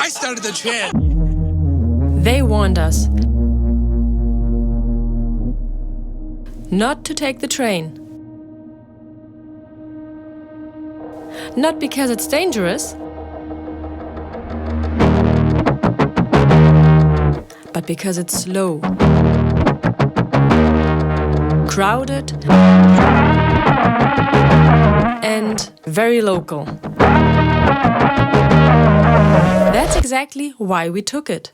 I started the chant. They warned us not to take the train. Not because it's dangerous, but because it's slow, crowded, and very local. That's exactly why we took it.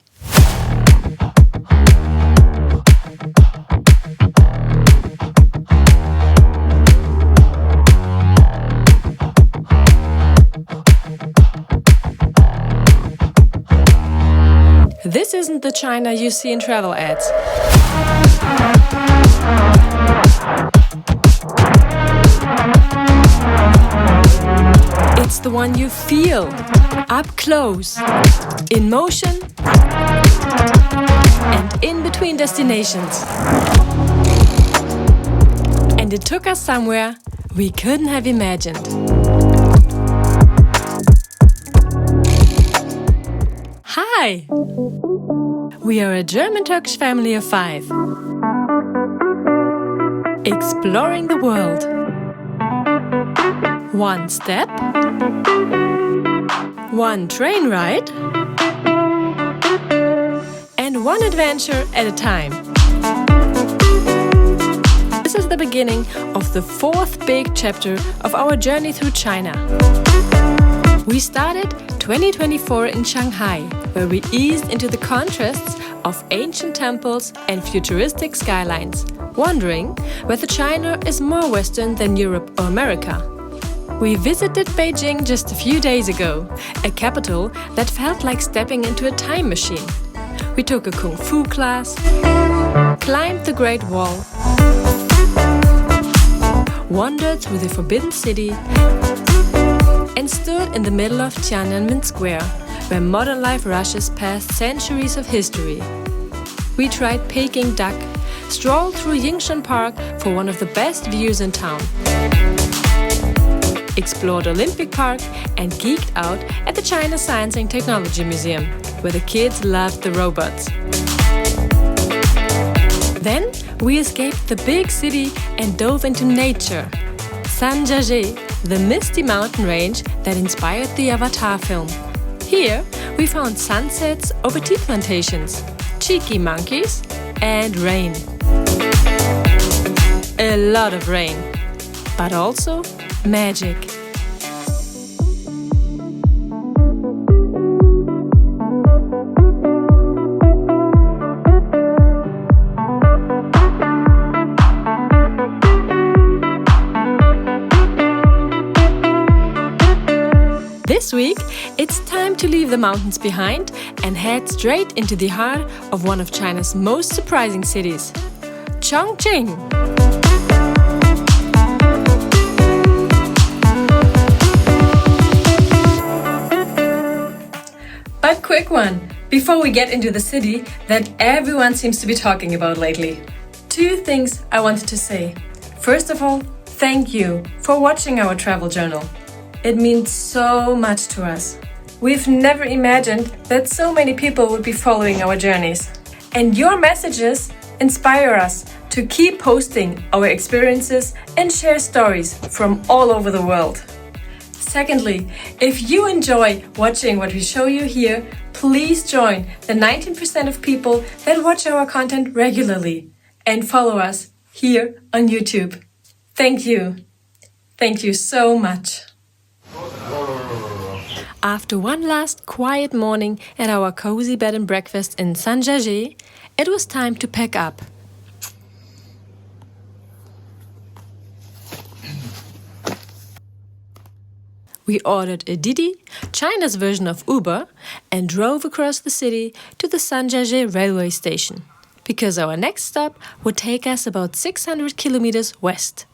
This isn't the China you see in travel ads. It's the one you feel, up close, in motion, and in between destinations. And it took us somewhere we couldn't have imagined. Hi! We are a German-Turkish family of 5. Exploring the world. One step, one train ride, and one adventure at a time. This is the beginning of the 4th big chapter of our journey through China. We started 2024 in Shanghai, where we eased into the contrasts of ancient temples and futuristic skylines, wondering whether China is more Western than Europe or America. We visited Beijing just a few days ago, a capital that felt like stepping into a time machine. We took a kung fu class, climbed the Great Wall, wandered through the Forbidden City, and stood in the middle of Tiananmen Square, where modern life rushes past centuries of history. We tried Peking duck, strolled through Yingshan Park for one of the best views in town, explored Olympic Park, and geeked out at the China Science and Technology Museum, where the kids loved the robots. Then we escaped the big city and dove into nature. Zhangjiajie, the misty mountain range that inspired the Avatar film. Here we found sunsets over tea plantations, cheeky monkeys, and rain. A lot of rain, but also magic. This week, it's time to leave the mountains behind and head straight into the heart of one of China's most surprising cities, Chongqing. But quick one, before we get into the city that everyone seems to be talking about lately. 2 things I wanted to say. First of all, thank you for watching our travel journal. It means so much to us. We've never imagined that so many people would be following our journeys. And your messages inspire us to keep posting our experiences and share stories from all over the world. Secondly, if you enjoy watching what we show you here, please join the 19% of people that watch our content regularly and follow us here on YouTube. Thank you. Thank you so much. After one last quiet morning at our cozy bed and breakfast in Zhangjiajie, it was time to pack up. We ordered a Didi, China's version of Uber, and drove across the city to the Zhangjiajie railway station, because our next stop would take us about 600 kilometers west.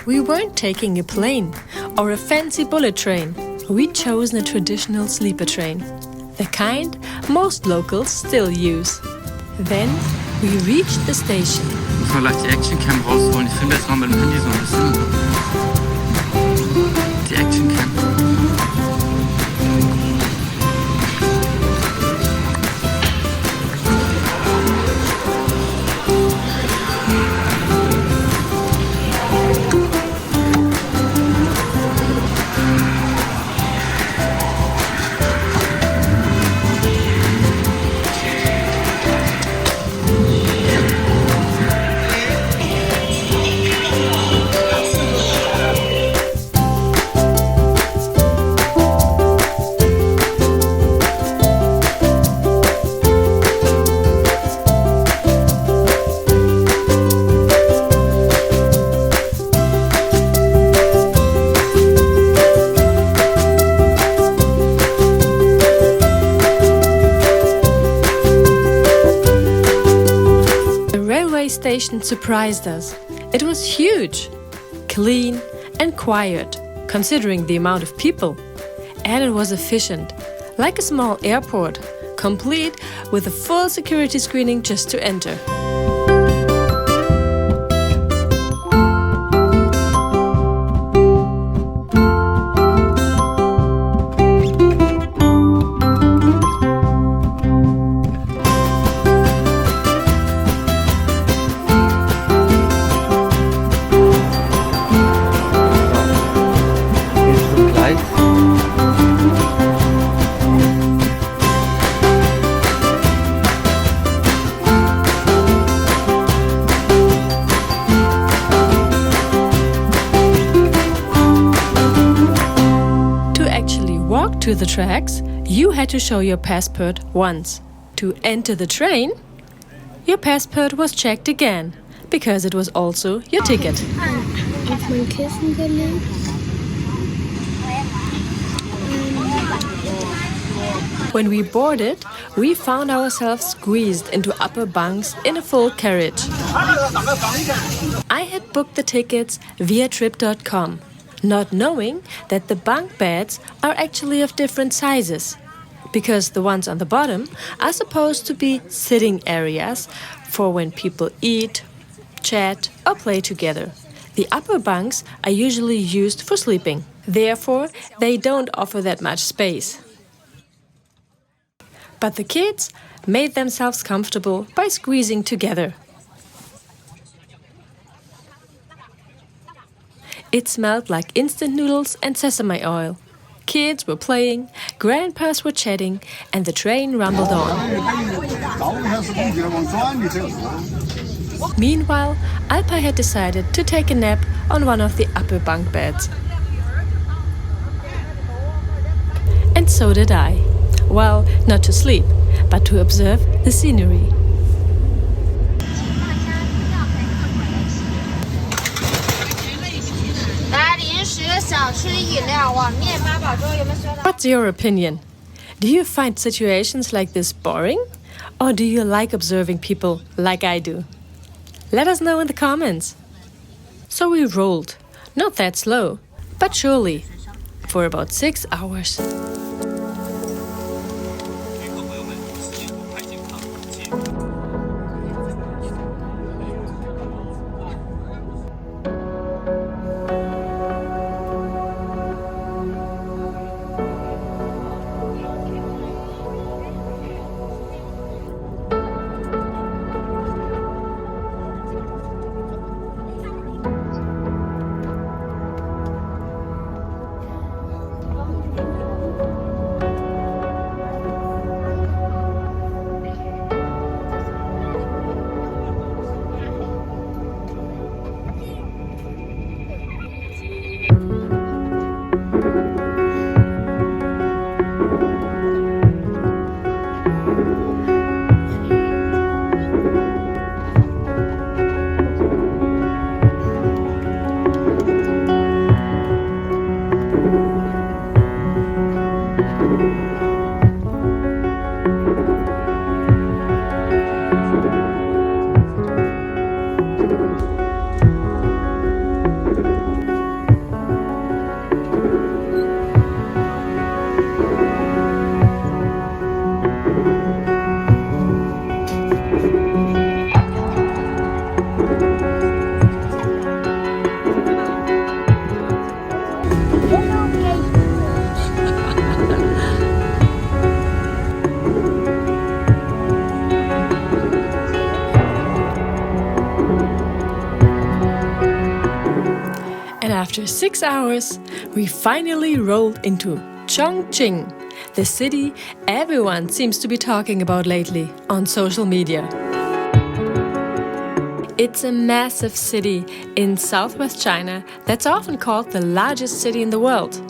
We weren't taking a plane or a fancy bullet train. We'd chosen a traditional sleeper train, the kind most locals still use. Then we reached the station. Ich muss mal gleich die Actioncam rausholen. Ich filme jetzt mal mit dem Handy so ein bisschen. station surprised us. It was huge, clean and quiet, considering the amount of people. And it was efficient, like a small airport, complete with a full security screening just to enter. To the tracks, you had to show your passport once. To enter the train, your passport was checked again, because it was also your ticket. When we boarded, we found ourselves squeezed into upper bunks in a full carriage. I had booked the tickets via trip.com. Not knowing that the bunk beds are actually of different sizes, because the ones on the bottom are supposed to be sitting areas for when people eat, chat or play together. The upper bunks are usually used for sleeping. Therefore, they don't offer that much space. But the kids made themselves comfortable by squeezing together. It smelled like instant noodles and sesame oil. Kids were playing, grandpas were chatting, and the train rumbled on. Meanwhile, Alpa had decided to take a nap on one of the upper bunk beds. And so did I. Well, not to sleep, but to observe the scenery. What's your opinion? Do you find situations like this boring? Or do you like observing people like I do? Let us know in the comments. So we rolled, not that slow, but surely, for about 6 hours. After 6 hours, we finally rolled into Chongqing, the city everyone seems to be talking about lately on social media. It's a massive city in southwest China that's often called the largest city in the world.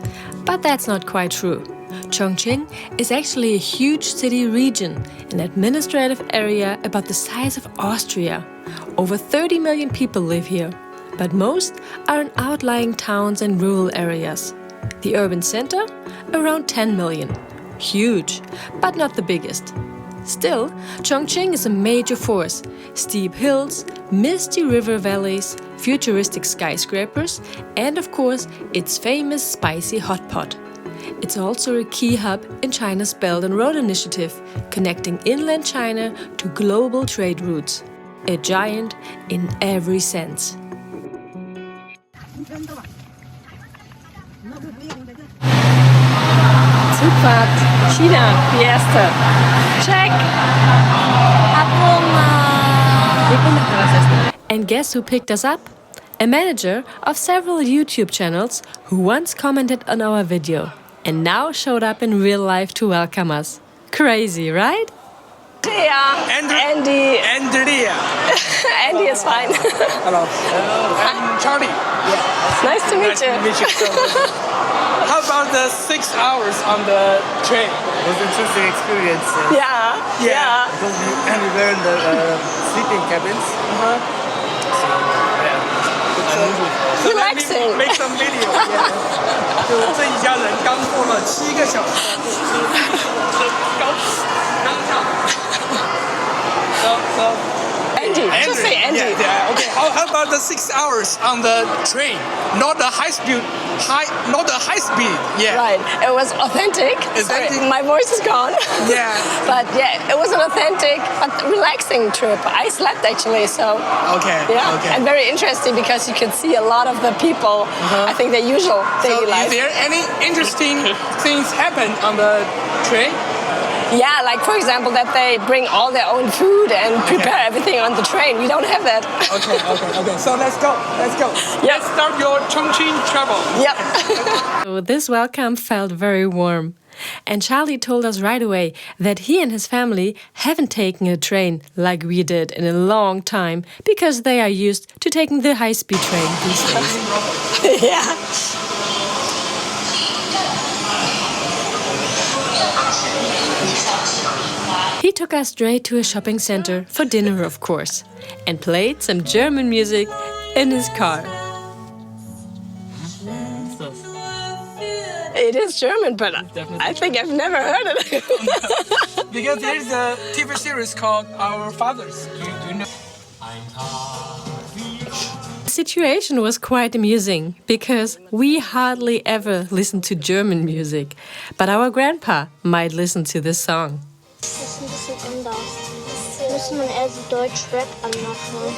But that's not quite true. Chongqing is actually a huge city region, an administrative area about the size of Austria. Over 30 million people live here, but most are in outlying towns and rural areas. The urban center, around 10 million. Huge, but not the biggest. Still, Chongqing is a major force. Steep hills, misty river valleys, futuristic skyscrapers, and of course, its famous spicy hot pot. It's also a key hub in China's Belt and Road Initiative, connecting inland China to global trade routes. A giant in every sense. Zugfahrt, China, Fiesta. Check! And guess who picked us up? A manager of several YouTube channels who once commented on our video and now showed up in real life to welcome us. Crazy, right? Yeah, Andy. Andrea. Andy is fine. Hello. I'm Charlie. Yeah. Nice to meet you. How about the 6 hours on the train? It was an interesting experience. Yeah. Because we were in the sleeping cabins. So, So Relaxing. Let me make some video. 就这一家人刚过了7个小时，刚上。So. Andy, just say Andy. Yeah. Okay. How about the 6 hours on the train? Not the high speed. Not the high speed. Yeah. Right. It was authentic. Sorry, my voice is gone. Yeah. But yeah, it was an authentic but relaxing trip. I slept actually, so. Okay. Yeah. Okay. And very interesting because you could see a lot of the people. I think their usual daily life. Is there any interesting things happen on the train? Yeah, like for example that they bring all their own food and prepare everything on the train. We don't have that. Okay. So let's go. Yep. Let's start your Chongqing travel. Yep. So this welcome felt very warm. And Charlie told us right away that he and his family haven't taken a train like we did in a long time because they are used to taking the high-speed train these days. Yeah. He took us straight to a shopping center for dinner, of course, and played some German music in his car. It is German, but I think I've never heard it. Because there is a TV series called Our Fathers. Do you know? The situation was quite amusing because we hardly ever listen to German music, but our grandpa might listen to this song. Das ist ein bisschen anders. Müsste man eher so Deutsch-Rap anmachen.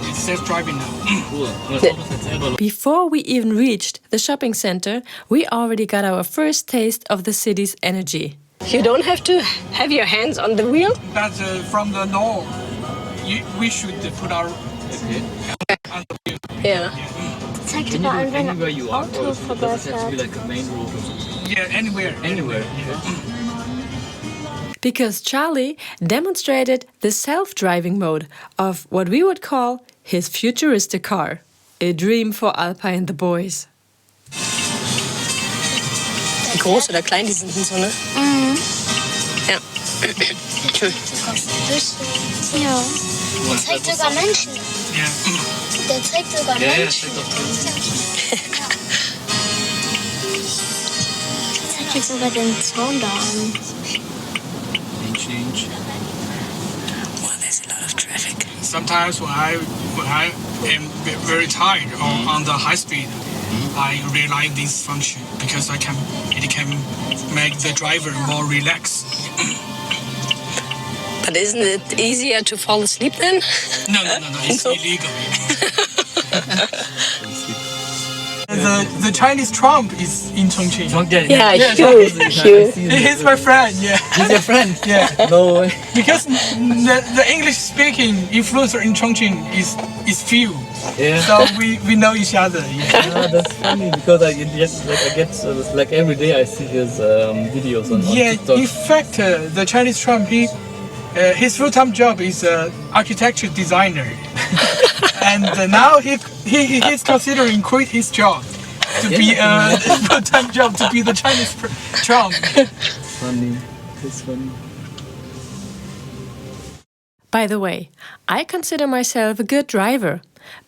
It's self-driving now. Before we even reached the shopping center, we already got our first taste of the city's energy. You don't have to have your hands on the wheel. But from the north, we should put our on the wheel. Yeah. Zeig dir mal an, wenn ein Auto vorbeifährt. Yeah, anywhere. Because Charlie demonstrated the self-driving mode of what we would call his futuristic car. A dream for Alpa and the boys. Wie groß oder klein die sind so, ne? Ja. Ja. Der zeigt sogar Menschen. Yeah. Der zeigt sogar Menschen. Der zeigt jetzt sogar den Zaun da an. Change. Well, there's a lot of traffic. Sometimes when I am very tired or on the high speed, I rely on this function because it can make the driver more relaxed. But isn't it easier to fall asleep then? No, it's illegal. The Chinese Trump is in Chongqing. Yeah, huge. He's my friend, yeah. He's your friend? Yeah. No way. Because the English speaking influencer in Chongqing is few. Yeah. So we know each other. Yeah. That's funny because I get like every day I see his videos on TikTok. In fact, the Chinese Trump, his full-time job is architecture designer. And now he's considering quit his job to be a full-time job to be the Chinese Trump. Funny. It's funny. By the way, I consider myself a good driver,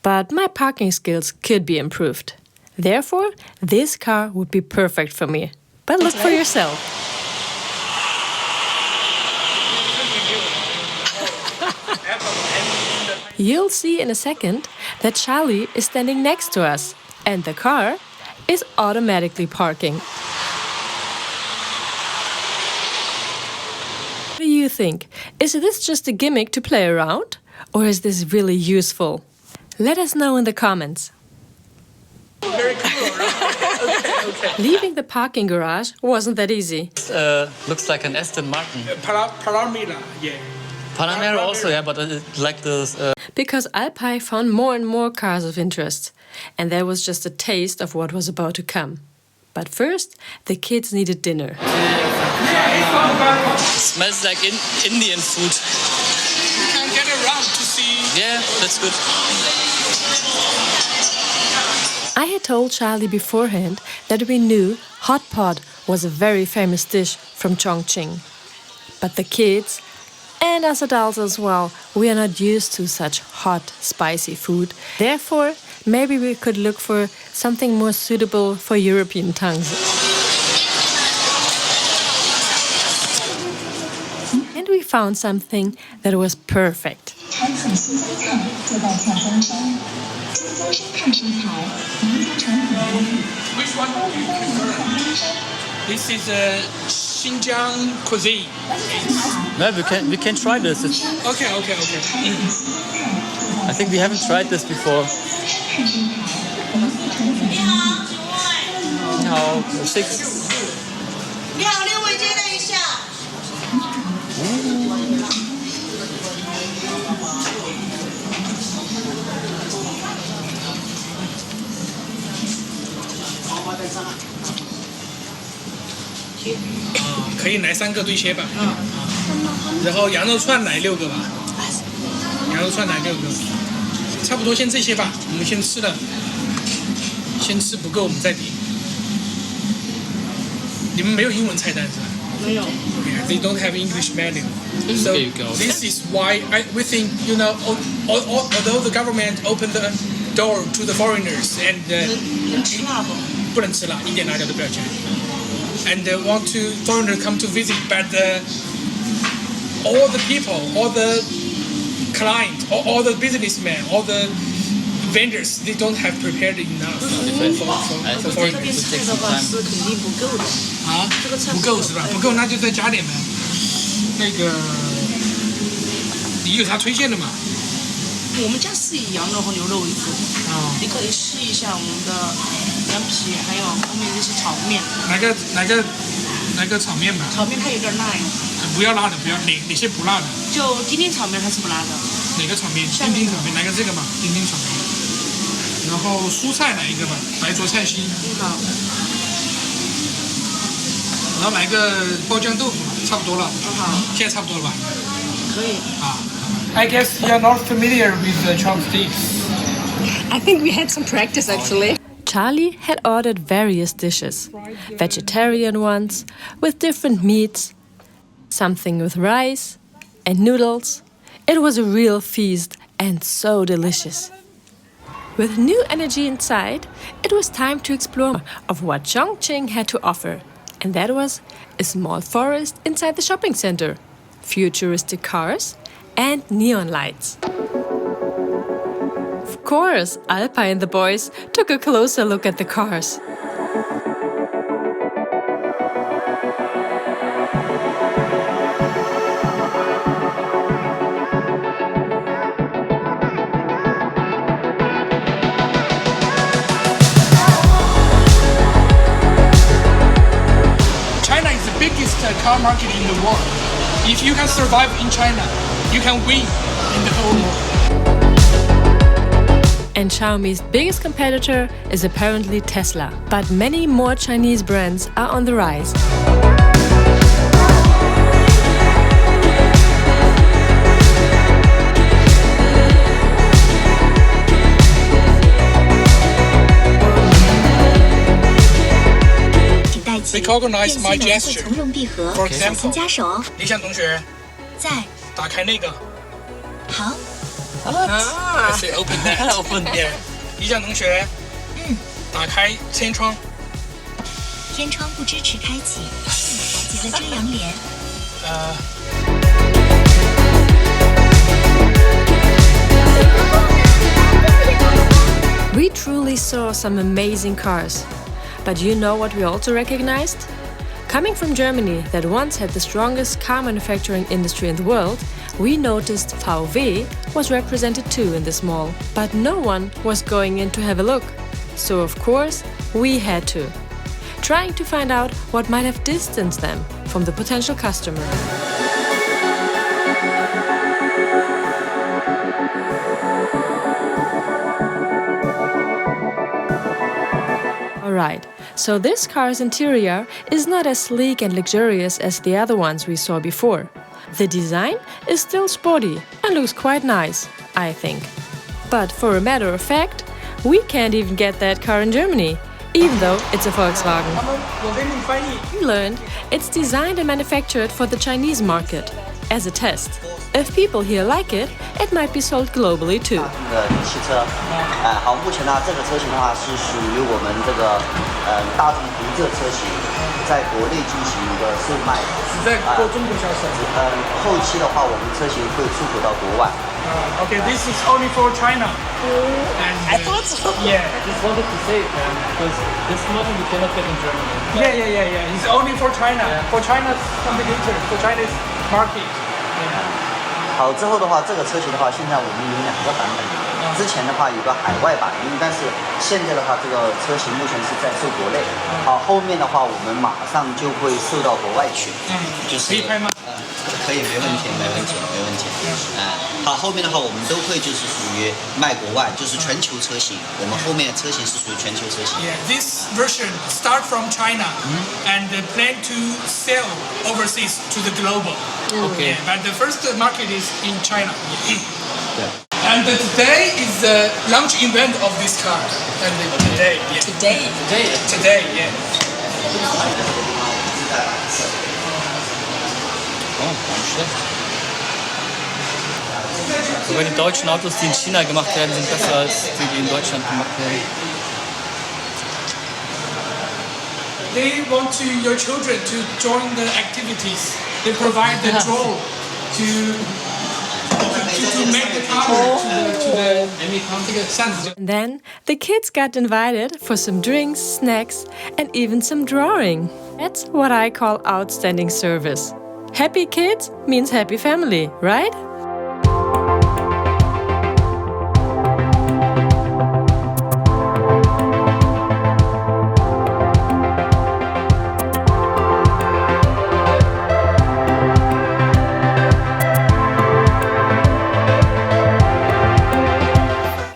but my parking skills could be improved. Therefore, this car would be perfect for me. But look for yourself. You'll see in a second that Charlie is standing next to us and the car is automatically parking. What do you think? Is this just a gimmick to play around? Or is this really useful? Let us know in the comments. Very cool, right? Okay. Leaving the parking garage wasn't that easy. Looks like an Aston Martin. Paramila, yeah. Panamera also, yeah, but like this. Because Alpay found more and more cars of interest. And there was just a taste of what was about to come. But first, the kids needed dinner. Smells like Indian food. You can get around to see. Yeah, that's good. I had told Charlie beforehand that we knew hot pot was a very famous dish from Chongqing. But the kids, and us adults as well, we are not used to such hot, spicy food. Therefore, maybe we could look for something more suitable for European tongues. And we found something that was perfect. Which one do you prefer? This is Xinjiang cuisine. No, we can try this. Okay. I think we haven't tried this before. No, 6. 你好，6位接待一下。可以来3个对切吧。然后羊肉串来6个吧。羊肉串来6个，差不多先这些吧。我们先吃了，先吃不够我们再点。你们没有英文菜单是吧？没有。Yeah, they don't have English menu. So There you go. this is why we think, you know, although the government opened the door to the foreigners and 能吃辣不？不能吃辣，一点辣椒都不要加。And want to foreigners come to visit, but all the people, all the clients, all the businessmen, all the vendors, they don't have prepared enough for 这 foreigners. 边菜的话是肯定不够的。啊，这个菜不够是吧？不够那就再加点呗。那个，你有啥推荐的吗？我们家是以羊肉和牛肉为主，啊，你可以试一下我们的羊皮，还有后面这些炒面。来个炒面吧。炒面它有点辣呀，不要辣的，不要哪些不辣的？就丁丁炒面它是不辣的。哪个炒面？丁丁炒面，来个这个嘛，丁丁炒面。然后蔬菜来一个吧，白灼菜心。好。然后来个爆酱豆腐，差不多了。好。现在差不多了吧？可以。啊。I guess you're not familiar with the chopsticks. I think we had some practice actually. Charlie had ordered various dishes, vegetarian ones, with different meats, something with rice and noodles. It was a real feast and so delicious. With new energy inside, it was time to explore more of what Chongqing had to offer. And that was a small forest inside the shopping center, futuristic cars, and neon lights. Of course, Alpay and the boys took a closer look at the cars. China is the biggest car market in the world. If you can survive in China, you can win in the whole world. And Xiaomi's biggest competitor is apparently Tesla. But many more Chinese brands are on the rise. Recognize my gesture. For example, 加手，理想同学，在，打开那个。好， I say open that. Open. Yeah. 理想同学，打开天窗。天窗不支持开启，记得遮阳帘。We truly saw some amazing cars. But you know what we also recognized? Coming from Germany, that once had the strongest car manufacturing industry in the world, we noticed VW was represented too in this mall. But no one was going in to have a look. So of course, we had to. Trying to find out what might have distanced them from the potential customer. Alright, so this car's interior is not as sleek and luxurious as the other ones we saw before. The design is still sporty and looks quite nice, I think. But for a matter of fact, we can't even get that car in Germany, even though it's a Volkswagen. We learned it's designed and manufactured for the Chinese market, as a test. If people here like it, it might be sold globally too. 汽车，好，目前呢，这个车型的话是属于我们这个大众独特车型，在国内进行一个售卖。是在中国销售。后期的话，我们车型会出口到国外。Okay, this is only for China. And, I thought so. Yeah. I just wanted to say it, because this model we cannot get in Germany. Yeah. It's only for China. For China's competitor, for China's market. 好，之后的话，这个车型的话，现在我们有2个版本。之前的话有个海外版，但是现在的话，这个车型目前是在售国内。好，后面的话我们马上就会售到国外去。就是可以拍吗？可以，没问题。好，后面的话我们都会就是属于卖国外，就是全球车型。我们后面车型是属于全球车型。Yeah, this version start from China and plan to sell overseas to the global. Okay. Yeah, but the first market is in China. And today is the launch event of this car. And today, yeah. Today, yeah. Oh, nicht schlecht. Sogar die deutschen Autos, die in China gemacht werden, sind besser als die, die in Deutschland gemacht werden. They want your children to join the activities. They provide the drone to make the car to the sensor. And then the kids got invited for some drinks, snacks, and even some drawing. That's what I call outstanding service. Happy kids means happy family, right?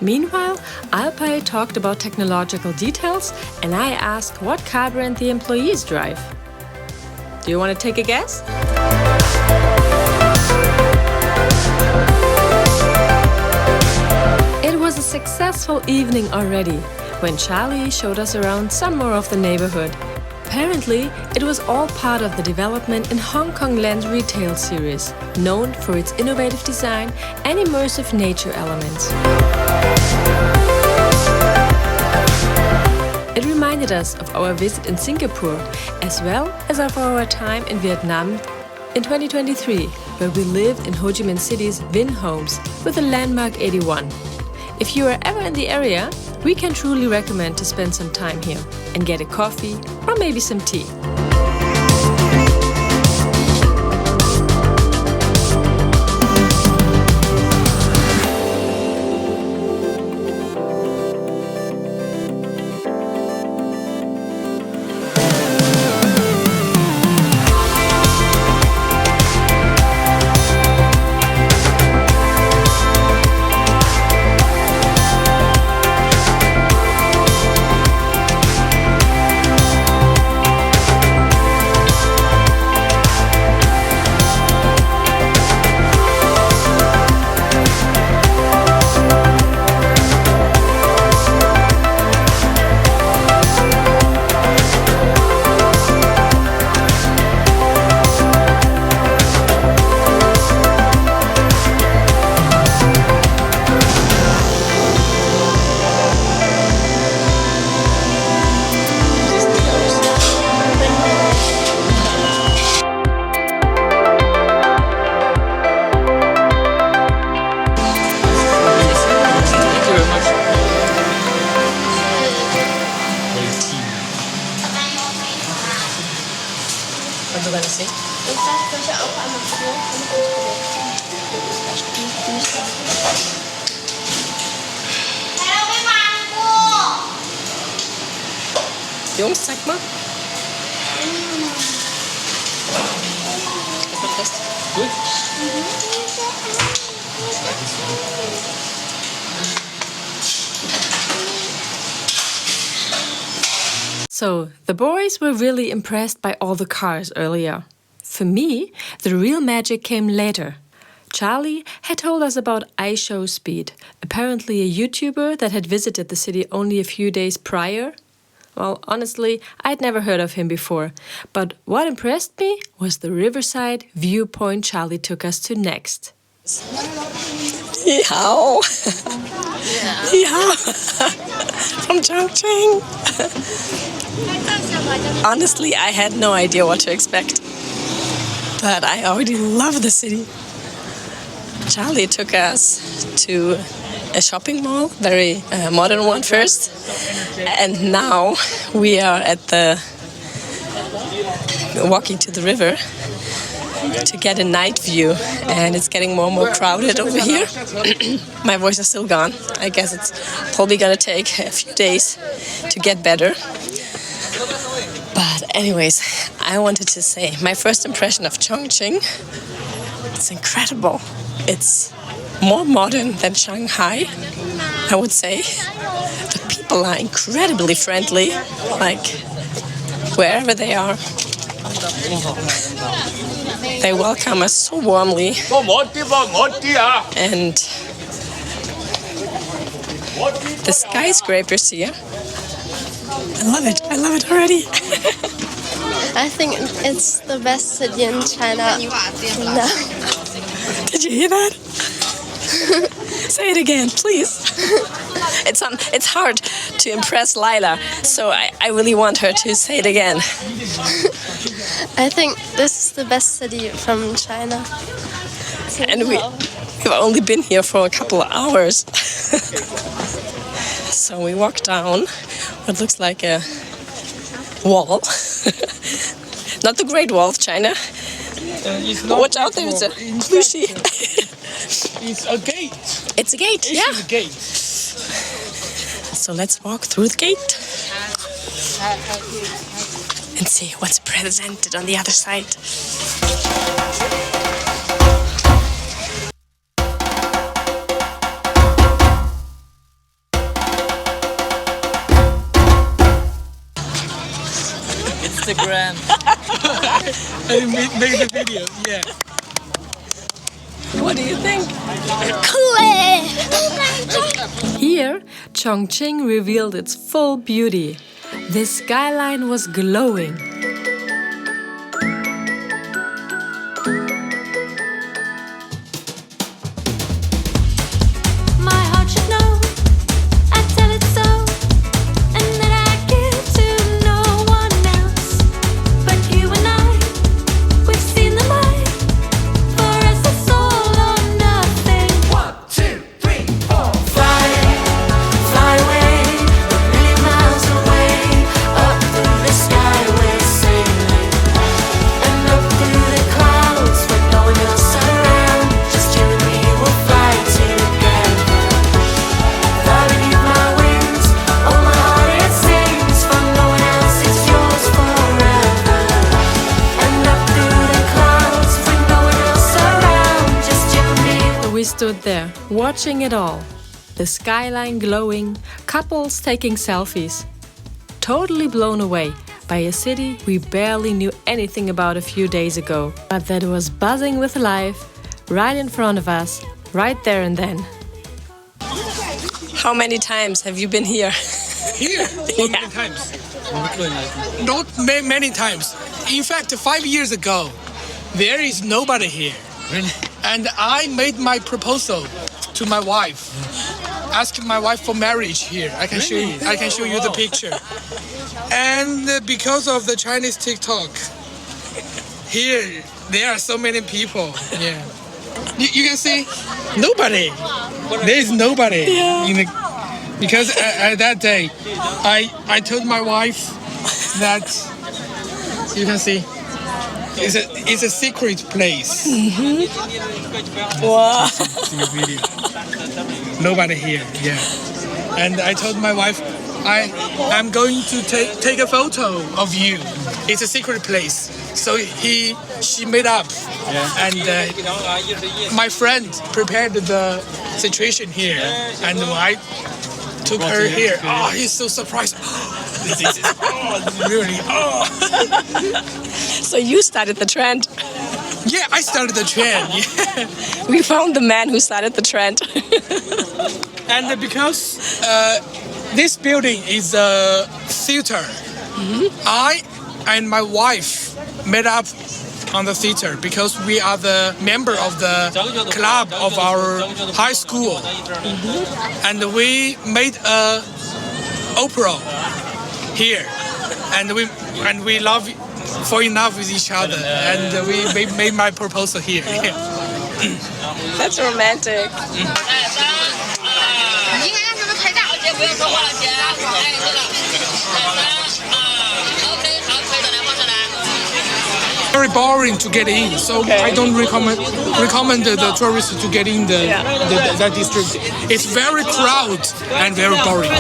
Meanwhile, Alpay talked about technological details, and I asked what car brand the employees drive. Do you want to take a guess? It was a successful evening already when Charlie showed us around some more of the neighborhood. Apparently, it was all part of the development in Hong Kong Land's retail series, known for its innovative design and immersive nature elements. It reminded us of our visit in Singapore, as well as of our time in Vietnam in 2023, where we lived in Ho Chi Minh City's Vinh Homes with a landmark 81. If you are ever in the area, we can truly recommend to spend some time here and get a coffee or maybe some tea. What you gonna say? Und das könnt ihr auch einmal probieren. Jungs, zeig mal. Gut. So, the boys were really impressed by all the cars earlier. For me, the real magic came later. Charlie had told us about iShowSpeed, apparently a YouTuber that had visited the city only a few days prior. Well, honestly, I'd never heard of him before, but what impressed me was the riverside viewpoint Charlie took us to next. Ni hao. Ni hao. From Chongqing. Honestly, I had no idea what to expect, but I already love the city. Charlie took us to a shopping mall, very modern one first, and now we are at walking to the river to get a night view, and it's getting more and more crowded over here. My voice is still gone. I guess it's probably gonna take a few days to get better. But anyways, I wanted to say my first impression of Chongqing, it's incredible. It's more modern than Shanghai, I would say. The people are incredibly friendly, like wherever they are. They welcome us so warmly. And the skyscrapers here, I love it already. I think it's the best city in China. No. Did you hear that? Say it again, please. It's hard to impress Lila, so I really want her to say it again. I think this is the best city from China. And we've only been here for a couple of hours. So we walk down what looks like a wall. Not the Great Wall of China. Watch out, there's a cloche. It's a gate. It's a gate, It's yeah. a gate. So let's walk through the gate and see what's presented on the other side. Instagram. I made the video, yeah. What do you think? Here, Chongqing revealed its full beauty. The skyline was glowing. My heart should know, I tell it so, and that I give to no one else. But you and I, we've seen the light. For us it's all or nothing. 1, 2, 3, 4. Fly, fly away, a million miles away. Up through the sky we're sailing, and up through the clouds with no one else around. Just you and me will fly together. Fly beneath my wings, oh my heart it sings. For no one else, it's yours forever. And up through the clouds with no one else around. Just you and me. We stood there, watching it all. The skyline glowing, couples taking selfies. Totally blown away by a city we barely knew anything about a few days ago, but that was buzzing with life right in front of us, right there and then. How many times have you been here? Here, how many times? Not many times. In fact, 5 years ago, there is nobody here. Really? And I made my proposal to my wife. Asked my wife for marriage here. I can show you. I can show you the picture. And because of the Chinese TikTok, here there are so many people. Yeah, you can see nobody. There is nobody. Because at that day, I told my wife that you can see It's a secret place. Wow. See your video. Nobody here. Yeah. And I told my wife, I'm going to take a photo of you. It's a secret place. So she made up, and my friend prepared the situation here, and when I took her here, oh, he's so surprised. This is really. So you started the trend. Yeah, I started the trend. Yeah. We found the man who started the trend. And because this building is a theater, I and my wife met up on the theater because we are the member of the club of our high school, and we made a opera here, and we fall in love with each other, and we made my proposal here. That's romantic. Very boring to get in, so I don't recommend the tourists to get in that district. It's very crowded and very boring.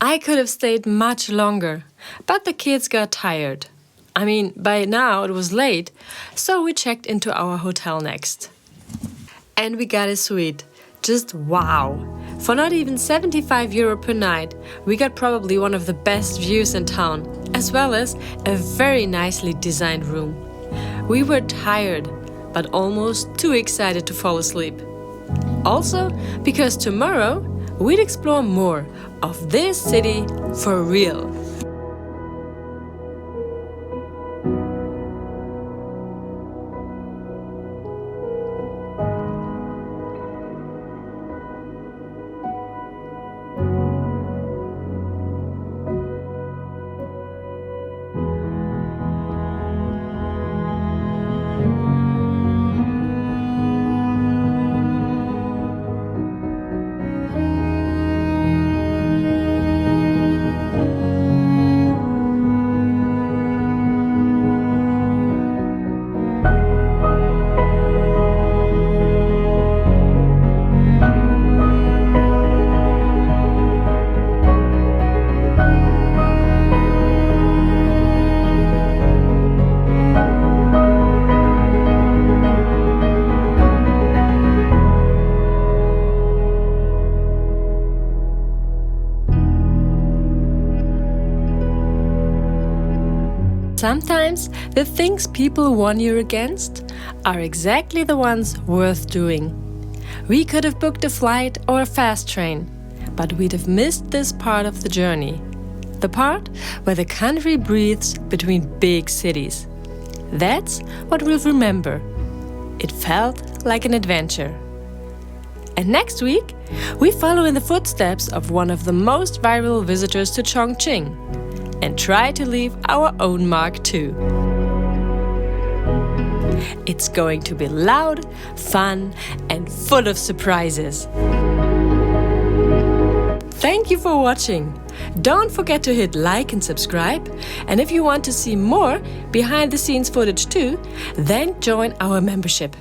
I could have stayed much longer, but the kids got tired. I mean, by now it was late, so we checked into our hotel next. And we got a suite. Just wow! For not even €75 per night, we got probably one of the best views in town, as well as a very nicely designed room. We were tired, but almost too excited to fall asleep. Also, because tomorrow we'd explore more of this city for real. Sometimes the things people warn you against are exactly the ones worth doing. We could have booked a flight or a fast train, but we'd have missed this part of the journey. The part where the country breathes between big cities. That's what we'll remember. It felt like an adventure. And next week, we follow in the footsteps of one of the most viral visitors to Chongqing and try to leave our own mark too. It's going to be loud, fun, and full of surprises. Thank you for watching. Don't forget to hit like and subscribe. And if you want to see more behind the scenes footage too, then join our membership.